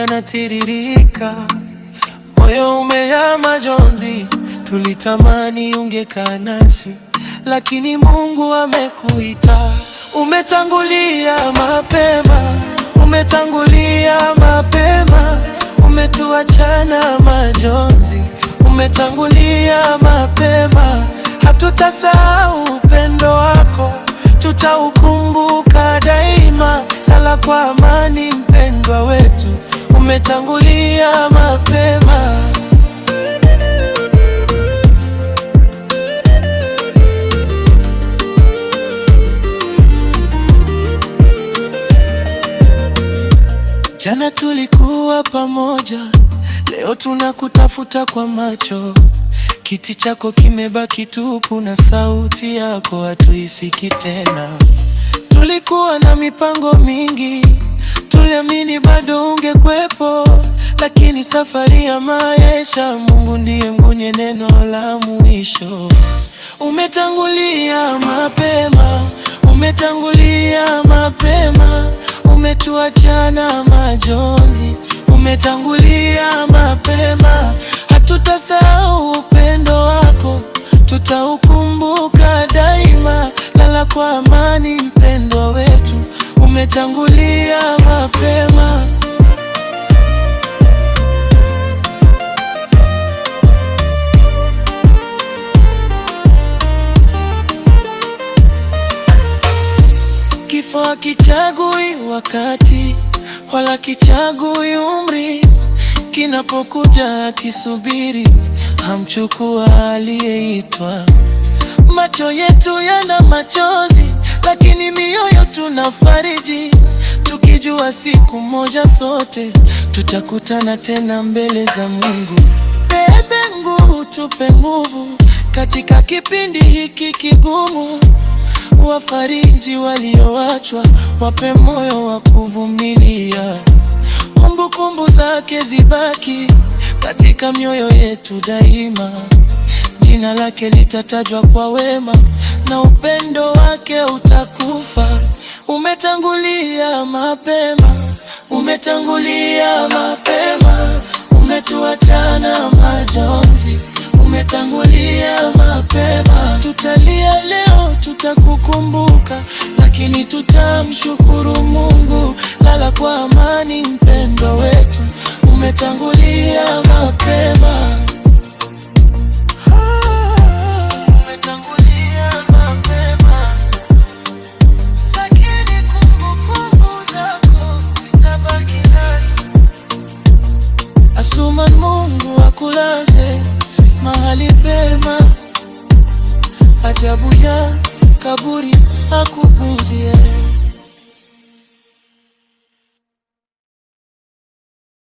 yanatiririka, moyo umejaa majonzi. Tulitamani ungekaa nasi, lakini Mungu amekuita. Umetangulia mapema, umetangulia mapema, umetuachana majonzi. Umetangulia mapema, hatutasahau upendo wako, tutaukumbuka daima. Lala kwa amani mpendwa wetu, umetangulia mapema. Jana tulikuwa pamoja, leo tunakutafuta kwa macho. Kiti chako kimebaki tupu na sauti yako hatuisiki tena. Tulikuwa na mipango mingi, tuliamini bado ungekwepo, lakini safari ya maisha, Mungu ndiye mwenye neno la mwisho. Umetangulia mapema, umetangulia mapema, umetuachana majonzi. Umetangulia mapema, hatutasahau upendo wako, tutaukumbuka daima. Lala kwa amani mpendwa wetu, umetangulia mapema. Kifo hakichagui wakati, wala kichagui umri. Kinapokuja kisubiri, hamchukua aliyeitwa. Macho yetu yana machozi, lakini mioyo tunafariji, tukijua siku moja sote tutakutana tena mbele za Mungu. Bebe nguvu, tupe nguvu katika kipindi hiki kigumu. Wafariji walioachwa, wape moyo wa kuvumilia. Kumbukumbu zake zibaki katika mioyo yetu daima. Jina lake litatajwa kwa wema, na upendo wake utakufa. Umetangulia mapema, umetangulia mapema, umetuachana majonzi. Umetangulia mapema, tutalia leo, tutakukumbuka, lakini tutamshukuru Mungu. Lala kwa amani mpendwa wetu, umetangulia mapema. Umetangulia mapema, lakini kumbukumbu zako zitabaki nasi. Asuman, Mungu akulaze mahali pema, ajabu ya kaburi akupumzie.